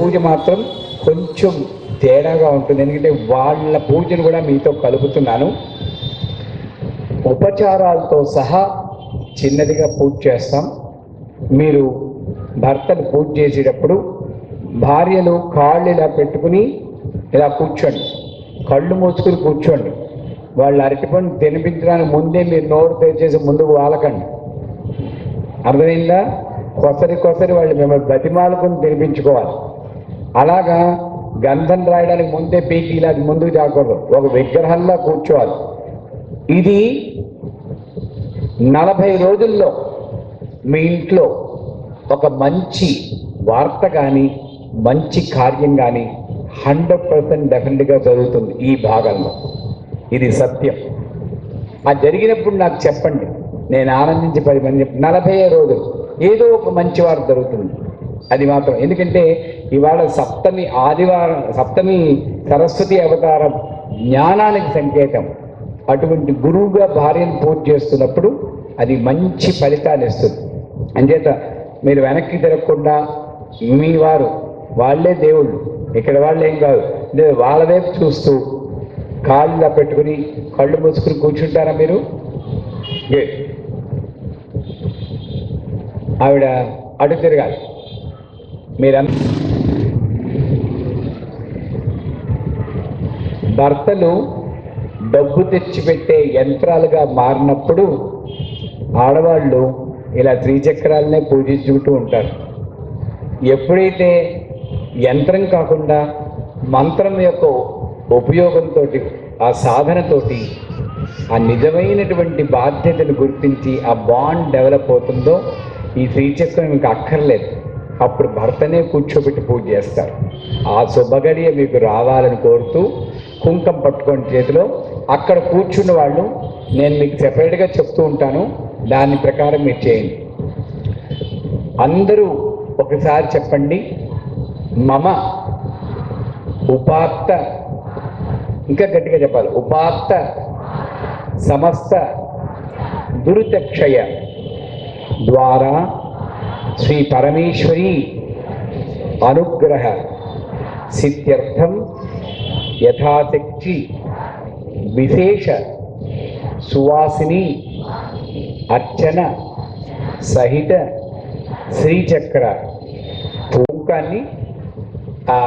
పూజ మాత్రం కొంచెం తేడాగా ఉంటుంది, ఎందుకంటే వాళ్ళ పూజను కూడా మీతో కలుపుతున్నాను. ఉపచారాలతో సహా చిన్నదిగా పూజ చేస్తాం. మీరు భర్తను పూజ చేసేటప్పుడు భార్యలు కాళ్ళు ఇలా పెట్టుకుని ఇలా కూర్చోండి, కళ్ళు మూసుకుని కూర్చోండి. వాళ్ళు అరటిపండు తినిపించడానికి ముందే మీరు నోరు తెరిచేసి ముందుకు వాలకండి. అర్థమైందా? కొసరి వాళ్ళు మిమ్మల్ని బతిమాలుకుని తినిపించుకోవాలి. అలాగా గంధం రాయడానికి ముందే పీకి ఇలా ముందుకు జాకూడదు, ఒక విగ్రహంలో కూర్చోవాలి. ఇది 40 రోజుల్లో మీ ఇంట్లో ఒక మంచి వార్త కానీ మంచి కార్యం కానీ 100% డెఫినెట్గా జరుగుతుంది. ఈ భాగంలో ఇది సత్యం. అది జరిగినప్పుడు నాకు చెప్పండి, నేను ఆనందించి 10 మంది 40 రోజులు ఏదో ఒక మంచి వార్త జరుగుతుంది. అది మాత్రం, ఎందుకంటే ఇవాళ సప్తమి ఆదివారం, సప్తమి సరస్వతి అవతారం జ్ఞానానికి సంకేతం. అటువంటి గురువుగా భార్యను పూజ చేస్తున్నప్పుడు అది మంచి ఫలితాన్ని ఇస్తుంది. అంచేత మీరు వెనక్కి తిరగకుండా మీ వారు వాళ్ళే దేవుళ్ళు, ఇక్కడ వాళ్ళు ఏం కాదు, వాళ్ళ వైపు చూస్తూ కాళ్ళులా పెట్టుకుని కళ్ళు మూసుకుని కూర్చుంటారా మీరు? ఆవిడ అటు తిరగాలి. భర్తలు డబ్బు తెచ్చిపెట్టే యంత్రాలుగా మారినప్పుడు ఆడవాళ్ళు ఇలా త్రిచక్రాలనే పూజించుకుంటూ ఉంటారు. ఎప్పుడైతే యంత్రం కాకుండా మంత్రం యొక్క ఉపయోగంతో, ఆ సాధనతోటి ఆ నిజమైనటువంటి బాధ్యతను గుర్తించి ఆ బాండ్ డెవలప్ అవుతుందో ఈ శ్రీచక్రం ఇంకా అక్కర్లేదు. అప్పుడు భర్తనే కూర్చోబెట్టి పూజ చేస్తారు. ఆ శుభగడియ మీకు రావాలని కోరుతూ కుంకం పట్టుకొని చేతిలో అక్కడ కూర్చున్న వాళ్ళు నేను మీకు సెపరేట్గా చెప్తూ ఉంటాను, దాని ప్రకారం మీరు చేయండి. అందరూ ఒకసారి చెప్పండి, మమ ఉపాత్త, ఇంకా గట్టిగా చెప్పాలి, ఉపాత్త సమస్త దురితక్షయ ద్వారా శ్రీ పరమేశ్వరి అనుగ్రహ సిద్ధ్యర్థం యథాశక్తి విశేష సువాసిని అర్చన సహిత శ్రీచక్ర కుంకాన్ని, ఆ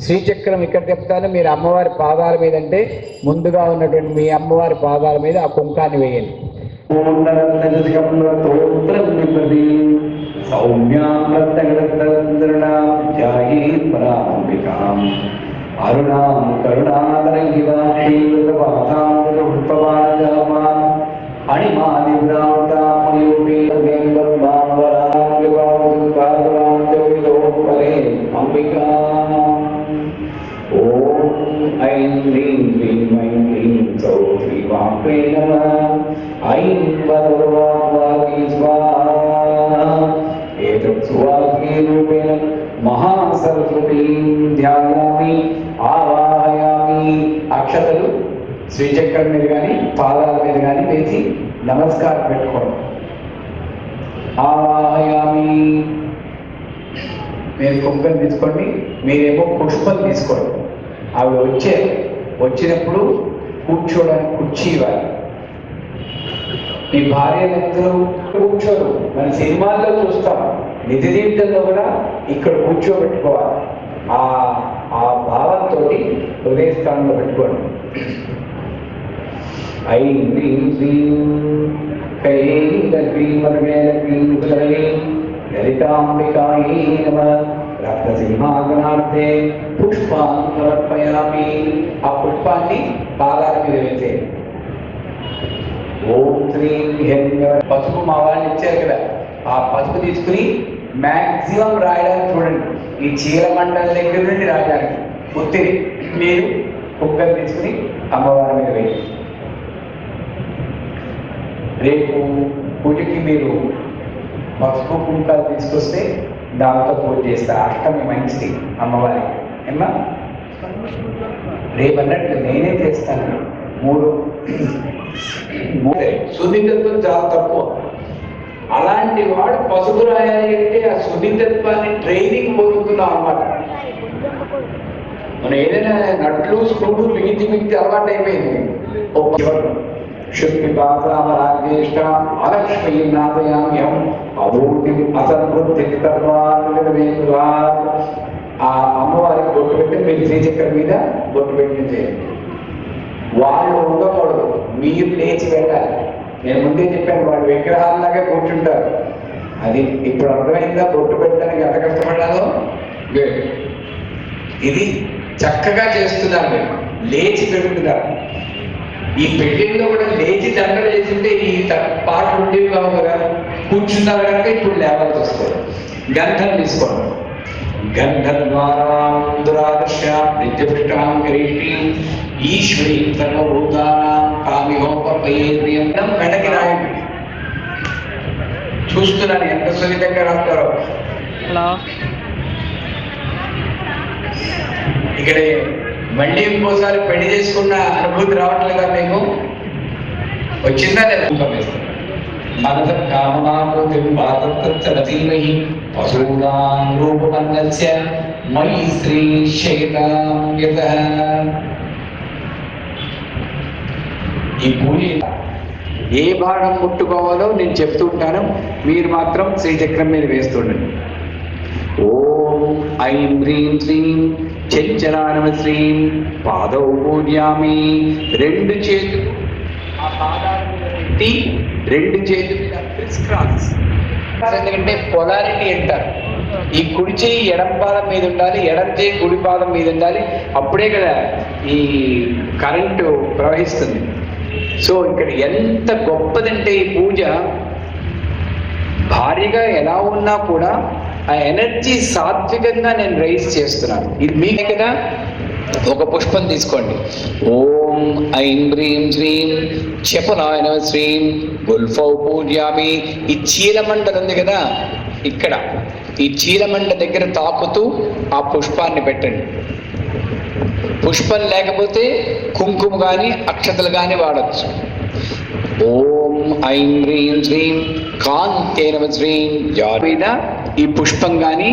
శ్రీచక్రం ఇక్కడ చెప్తాను, మీరు అమ్మవారి పాదాల మీద, అంటే ముందుగా ఉన్నటువంటి మీ అమ్మవారి పాదాల మీద ఆ కుంకాన్ని వేయండి. అరుణాం అంబికా. ఓం ఐం హ్రీం హ్రీం ఐం హ్రీం సౌ శ్రీ వాక్వే నమః. ఐం వదర్వాగ్వాగ్వీ స్వాహా. ఏతత్ సువాగ్వీ రూపేణ మహాసరస్వతీం ధ్యాయామి ఆవాహయామి. అక్షతలు శ్రీచక్రం మీద కానీ పాదాల మీద కానీ వేసి నమస్కారం పెట్టుకోండి. ఆవాహయామి. మీరు కుంకం తీసుకోండి, మీరేమో పుష్పం తీసుకోండి. ఆవిడ వచ్చినప్పుడు కూర్చోడానికి కుర్చీ ఇవ్వాలి. మీ భార్యలందరూ కూర్చోరు, మన సినిమాల్లో చూస్తాం, నిజ జీవితంలో కూడా ఇక్కడ కూర్చోబెట్టుకోవాలి. ఆ భావంతో హృదయస్థానంలో పెట్టుకోండి. ఐం హ్రీం శ్రీం లలితాంబికాయై నమః. రక్తసింహాసనార్థే పుష్పాన్ని సమర్పయామి. ఆ పుష్పాన్ని పాదాల మీద వేసే. ఓం శ్రీం హిరణ్య. పసుపు మా వాళ్ళు ఇచ్చారు కదా, ఆ పసుపు తీసుకుని మ్యాక్సిమం రాయడానికి చూడండి. ఈ చీల మండల దగ్గర నుండి రాయడానికి ఒత్తిడి. మీరు కుక్కలు తీసుకుని అమ్మవారి మీద వేయండి. రేపు పూజకి మీరు పసుపు కుంకాలు తీసుకొస్తే దాంతో పూజ చేస్తారు. అష్టమి మంచిది అమ్మవారి. ఏమా రేపు అన్నట్టు నేనే చేస్తాను. మూడు సున్నితత్వం చాలా తక్కువ. అలాంటి వాడు పసుపు రాయాలి అంటే ఆ సున్నితత్వాన్ని ట్రైనింగ్ పొందుతున్నాం అన్నమాట. మనం ఏదైనా నట్లు స్క్రూలు బిగించి అలవాటు అయిపోయింది. శుద్ధిపాత్రామరాజ్యేష్ట అలక్ష్మీ నాథయామ్యం అభూతి అసంతృప్తి సర్వాన్వేదులా. ఆ అమ్మవారికి బొట్టు పెట్టి మీరు శ్రీచక్రం మీద బొట్టు పెట్టి చేయండి. వాళ్ళు ఉండకూడదు, మీరు లేచి వెళ్ళాలి. నేను ముందే చెప్పాను, వాళ్ళు విగ్రహాల్లాగా కూర్చుంటారు. అది ఇప్పుడు అర్థమైందా బొట్టు పెట్టడానికి ఎంత కష్టపడ్డాలో. ఇది చక్కగా చేస్తున్నారు, మీరు లేచి పెడుతున్నారు. ఈ పెళ్లిలో కూడా లేచి దండలు చేసింటే ఈ పాటలు ఉండేవి కావు కదా, కూర్చున్నారు కనుక ఇప్పుడు లేవాల్సి వస్తుంది. గంధం తీసుకోండి. గంధద్వారాం దురాదర్శ నిత్యపుష్టాం కరీషి ఈశ్వరీ సర్వభూతానాం కామిహోపయేంద్రియం వెనక్కి రాయండి. చూస్తున్నాను ఎంత సున్నితంగా రాస్తారో. ఇక్కడ మళ్ళీ ఇంకోసారి పెళ్లి చేసుకున్న అనుభూతి రావట్లేదా మీకు? వచ్చిందా లేదా? మనస కామనాభూతి పాదీమహి పశూనాం రూపమన్నస్య మయి శ్రీ శైలాం యతః. ఈ పూజ ఏ భాగం ముట్టుకోవాలో నేను చెప్తూ ఉంటాను, మీరు మాత్రం శ్రీచక్రం మీద వేస్తుండండి. ఓం ఐం హ్రీం శ్రీం చంచలానమ శ్రీం పాదౌ పూజయామి. రెండు చేతులు ఆ పాదాల మీద పెట్టి, రెండు చేతుల మీద క్రిస్ క్రాస్. ఎందుకంటే పొలారిటీ అంటారు. ఈ కుడి చేయి ఎడం పాదం మీద ఉండాలి, ఎడం చేయి కుడి పాదం మీద ఉండాలి. అప్పుడే కదా ఈ కరెంటు ప్రవహిస్తుంది. సో ఇక్కడ ఎంత గొప్పదంటే ఈ పూజ, భారీగా ఎలా ఉన్నా కూడా ఆ ఎనర్జీ సాత్వికంగా నేను రైజ్ చేస్తున్నాను. ఇది మీకు కదా. ఒక పుష్పం తీసుకోండి. ఓం ఐం హ్రీం శ్రీం క్షపనాయ నమ శ్రీం గుల్ఫౌ పూజ్యామి. ఈ చీలమండలు ఉంది కదా, ఇక్కడ ఈ చీలమండ దగ్గర తాకుతూ ఆ పుష్పాన్ని పెట్టండి. పుష్పం లేకపోతే కుంకుమ కానీ అక్షతలు కానీ వాడచ్చు. ఓం ఐం హ్రీం శ్రీం కాంతే నమ శ్రీం మీద ఈ పుష్పం కానీ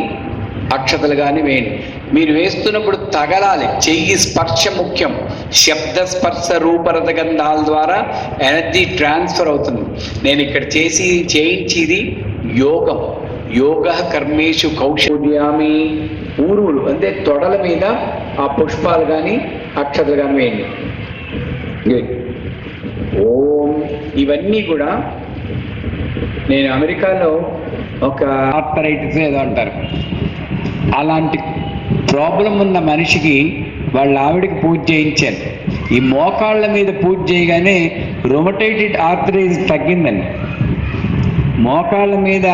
అక్షతలు కానీ వేయండి. మీరు వేస్తున్నప్పుడు తగలాలి, చెయ్యి స్పర్శ ముఖ్యం. శబ్ద స్పర్శ రూపరథ గంధాల ద్వారా ఎనర్జీ ట్రాన్స్ఫర్ అవుతుంది. నేను ఇక్కడ చేయించేది యోగం. యోగ కర్మేషు కౌశల్యామి. ఊరువులు అంటే తొడల మీద ఆ పుష్పాలు కానీ అక్షతలు కానీ వేయండి. ఓం. ఇవన్నీ కూడా నేను అమెరికాలో ఒక ఆర్థరైటిస్ ఏదో అంటారు, అలాంటి ప్రాబ్లం ఉన్న మనిషికి వాళ్ళ ఆవిడకి పూజ చేయించాను. ఈ మోకాళ్ళ మీద పూజ చేయగానే రొమటైటిడ్ ఆర్థరైటిస్ తగ్గిందండి. మోకాళ్ళ మీద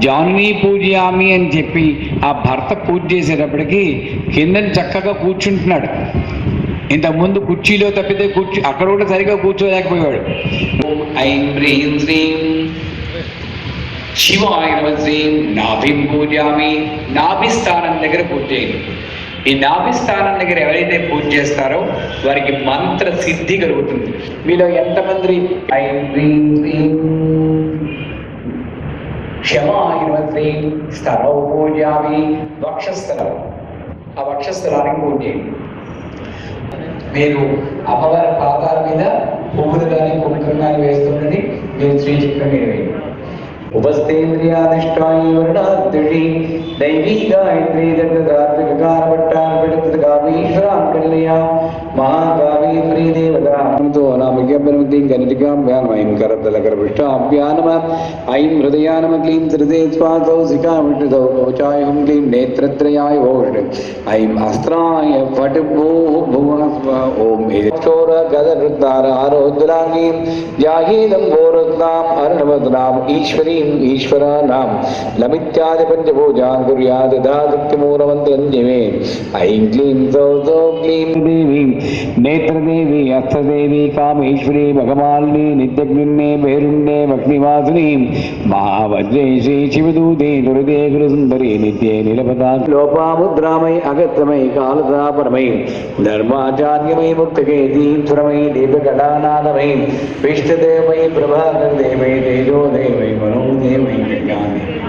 జాన్వీ పూజయామి అని చెప్పి ఆ భర్త పూజ చేసేటప్పటికి కిందని చక్కగా కూర్చుంటున్నాడు. ఇంతకుముందు కుర్చీలో తప్పితే అక్కడ కూడా సరిగా కూర్చోలేకపోయాడు. ఐం హ్రీం శ్రీం శివాయ నమ శ్రీం నాభిం పూజయామి. నాభిస్థానం దగ్గర పూజ చేయండి. ఈ నాభిస్థానం దగ్గర ఎవరైతే పూజ చేస్తారో వారికి మంత్ర సిద్ధి కలుగుతుంది. మీలో ఎంతమంది ఐం హ్రీం శ్రీం క్షమాయ నమ శ్రీం స్థలౌ పూజయామి. వక్షస్థలం, ఆ వక్షస్థలానికి పూజ చేయండి. మీరు అమ్మవారి పాదాల మీద పువ్వులు కానీ కుంకుమ కానీ వేస్తుండీ. మీరు శ్రీచక్రం మీద వేయండి. ఉపస్థేంద్రియాధిష్టాయి వర్ణాద్యుషి దైవీ గాయత్రీ దగ్ధదాత్వికారపట్టాన్పడితగామీశ్వరాన్ కళ్యా మహాగామీశ్వరీ దేవతాతో నామజ్ఞాపనమతీం గణితికాభ్యానమైం కరతలకరపృష్టాభ్యానమ ఐం హృదయానమ క్లీం త్రిదే స్వాసౌ శిఖామిషృతౌ కవచాయ హుం క్లీం నేత్రత్రయాయ ఓష్ ఐం అస్త్రాయ ఫటిభూ భువనస్వ ఓం ఏక్షోర గదనృత్తార ఆరోద్రాంగీం జాహీదం గోరత్నాం అర్ణవద్నాం ఈశ్వరీం ఈశ్వరానాం లమిత్యాది పంచభూజాన్ కుర్యాద్ దాదిత్యమూలమంత్రన్యమే ఐం క్లీం సౌ సౌ క్లీం దేవి నేత్రదేవి అస్తదేవి కామేశ్వరీ భగమాలిని నిత్యగ్నిన్నే భైరుణ్యే భక్తివాసిని మహావజ్రే శ్రీ శివదూతే దురిదే గురుసుందరి నిత్యే నిలపదా లోపాముద్రామై అగత్యమై కాలదాపరమై ధర్మాచార్యమై ముక్తకేతీశ్వరమై దీపకళానాదమై విష్ణుదేవమై ప్రభాకరదేవై తేజోదేవై మనో దేవై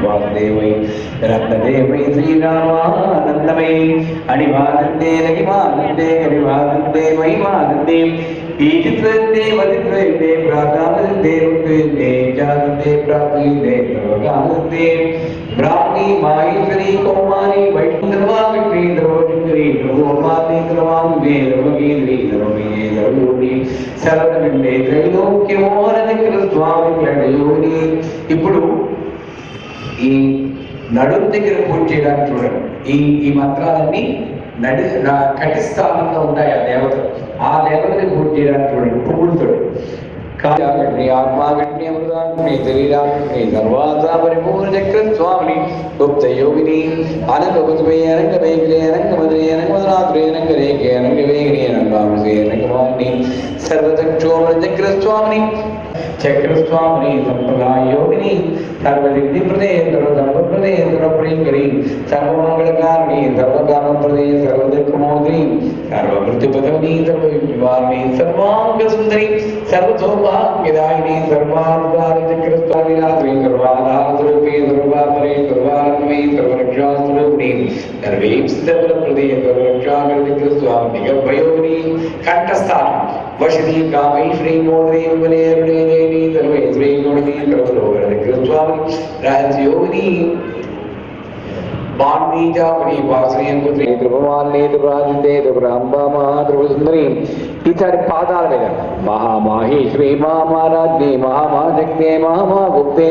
వాసుదేవై రత్నదేవై శ్రీరామానందమై అణిమానందే నగిమానందే హరిమానందే మహిమానందే ఈజిత్వందే వదిత్వందే ప్రాతానందే రుద్వందే జానందే ప్రాప్తిందే సర్వకానందే బ్రాహ్మీ మాహేశ్వరీ కౌమారి వైష్ణవామిత్రీ ద్రవచంద్రీ ద్రవోపాతి ద్రవాంబే ద్రవగేంద్రీ ద్రవమే ద్రవయోగి సర్వగండే త్రైలోక్యమోహన స్వామి యోగిని. ఇప్పుడు ఈ నడుము దగ్గర పూజ చేయడానికి చూడండి. ఈ మంత్రాలన్నీ కటి స్థానంలో ఉంటాయి ఆ దేవతలు. ఆ దేవతని పూజ చేయడానికి చూడండి పువ్వులతో. కాళీ ఆత్మాగణ్య అమృతాగ్ని శరీరాగ్ని సర్వాసా పరిపూర్ణ చక్ర స్వామిని గుప్త యోగిని అనగమే అనంగమేగిరి అనంగమదే అనంగమదనాథురే అనంగరేఖే అనంగవేగిరి అనంగాంసే అనంగమాన్ని సర్వచక్షోమర చక్ర స్వామిని చక్రస్వామిని సంప్రదాయోగిని సర్వసిద్ధి ప్రదేయ సర్వధర్మప్రదేయ సర్వప్రియంకరి సర్వమంగళకారిణి సర్వకామప్రదేయ సర్వదుఃఖమోదిని సర్వమృత్యుపదవిని సర్వవివారిణి సర్వాంగ సుందరి సర్వసౌభాగ్యదాయిని సర్వాధార చక్రస్వామినాథి సర్వాధారస్వరూపే సర్వాపరే సర్వాత్మే సర్వరక్షాస్వరూపిణి సర్వేప్సితఫలప్రదేయ సర్వరక్షాకర చక్రస్వామి దిగభయోగిని కంఠస్థానం వశిని కామై శ్రీ మోదరీ విమలేరుణేని సర్వే శ్రీ గుణిని సర్వలోక చక్రస్వామి రాజ్యోగిని బాణీజామణి వాసనీయంకుత్రి ధ్రువమాలిని ధ్రువరాజితే ధ్రువరాంబామా ధ్రువసుందరి. ఈసారి పాదాల మీద మహామాహేశ్వరి మహామారాజ్ఞి మహామాజగ్నే మహామాగుప్తే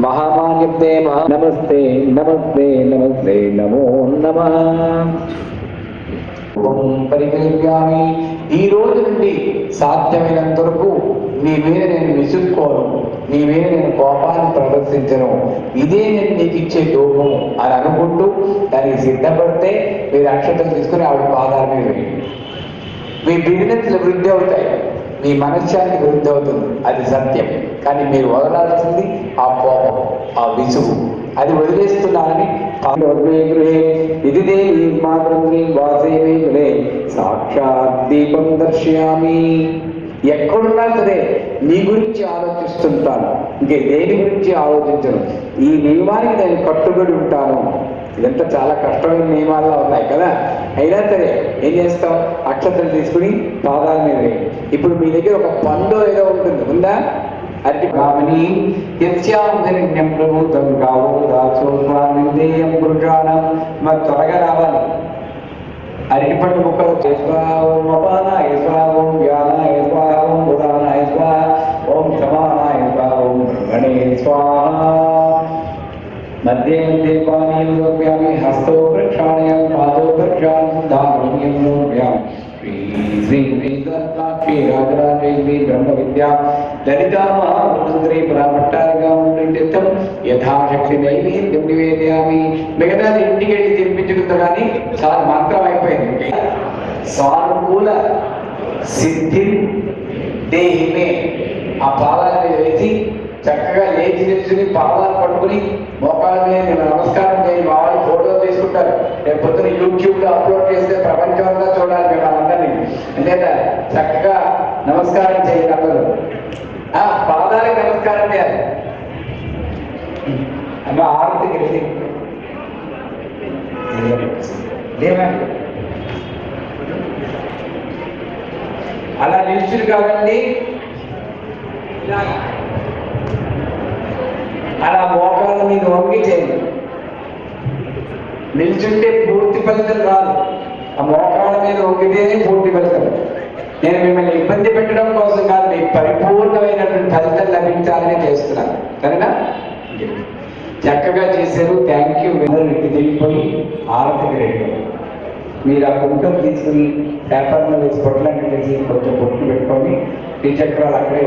మహామాన్యుక్తే నమస్తే నమస్తే నమస్తే నమో నమః. పరికల్ప్యామి. ఈ రోజు నుండి సాధ్యమైనంత వరకు నీ మీద నేను విసుక్కోను, నీ మీద నేను కోపాన్ని ప్రదర్శించను, ఇదే నేను నీకు ఇచ్చే ధూపం అని అనుకుంటూ దానికి సిద్ధపడితే మీరు అక్షతలు తీసుకుని ఆవిడ పాదాల మీద వేయండి. మీ బిజినెస్లు వృద్ధి అవుతాయి, మీ మనశ్శాంతి వృద్ధి అవుతుంది, అది సత్యం. కానీ మీరు వదలాల్సింది ఆ కోపం, ఆ విసుగు. అది వదిలేస్తున్నానని గృహే ఇది దేవి మాత్రం వాసేవే సాక్షాత్ దీపం దర్శయామి. ఎక్కడున్నా సరే నీ గురించి ఆలోచిస్తుంటాను, ఇంకే దేని గురించి ఆలోచించను. ఈ నియమానికి నేను కట్టుబడి ఉంటాను. ఇదంతా చాలా కష్టమైన నియమాల్లో ఉన్నాయి కదా. అయినా సరే ఏం చేస్తాం, అక్షతలు తీసుకుని పాదాల మీద వేయండి. ఇప్పుడు మీ దగ్గర ఒక పండు ఏదో ఉంటుంది, ఉందా? అరటి భామిని యస్యాం ప్రభుత్వం కావు దాసోస్వామిదేయం పురుషానం. మరి త్వరగా రావాలి. అరటిపండు ముక్కలు ఓం అపానాయ స్వాహ, ఓం వ్యానాయ స్వాహ, ఓం బుధానాయ స్వాహ, ఓం సమానాయ స్వాహ, ఓం బ్రహ్మణే స్వాహ. మధ్య మధ్య పానీయం లోప్యామి, హస్తో ప్రక్షాళయం, పాదో ప్రక్షాళయం, దారుణ్యం లోప్యామి. శ్రీ శ్రీ శ్రీ రాజరాజేశ్వరి బ్రహ్మ విద్యా లలితా మహాసుందరి పరాపట్టాలుగా ఉండేటం యథాశక్తి నైవేద్యం నివేదయామి. మిగతాది ఇంటికి వెళ్ళి తినిపించుకుంటా కానీ చాలా మంత్రం అయిపోయింది. సానుకూల సిద్ధి దేహిమే. ఆ పాదాల మీద వేసి చక్కగా లేచి నిల్చుని పాదాలు పట్టుకుని మోకాళ్ళ మీద నేను నమస్కారం చేయండి. మా వాళ్ళు ఫోటో తీసుకుంటారు, రేపు పొద్దున యూట్యూబ్లో అప్లోడ్ చేస్తే ప్రపంచంగా చూడాలి మేము అందరినీ. అంతేత చక్కగా నమస్కారం చేయండి అందరూ. పాదాలకు నమస్కారం చేయాలి. అమ్మ ఆరతి గెలిచి అలా నిల్చుని కాదండి, అలా మోకాళ్ళ మీద వంగి చేయండి. నిల్చుంటే పూర్తి ఫలితం రాదు, ఆ మోకాళ్ళ మీద వంగితేనే పూర్తి ఫలితం. నేను మిమ్మల్ని ఇబ్బంది పెట్టడం కోసం కాదు, మీకు పరిపూర్ణమైనటువంటి ఫలితం లభించాలని చేస్తున్నాను కనుక చక్కగా చేశారు. Thank you. ఇంటికి వెళ్ళిపోయి ఆరతికి రెడీ. మీరు ఆ కుంకుమ తీసుకుని పేపర్లో వేసి పొట్లన్నీ వేసి కొంచెం పొట్టు పెట్టుకొని ఈ చక్రాలు అక్కడే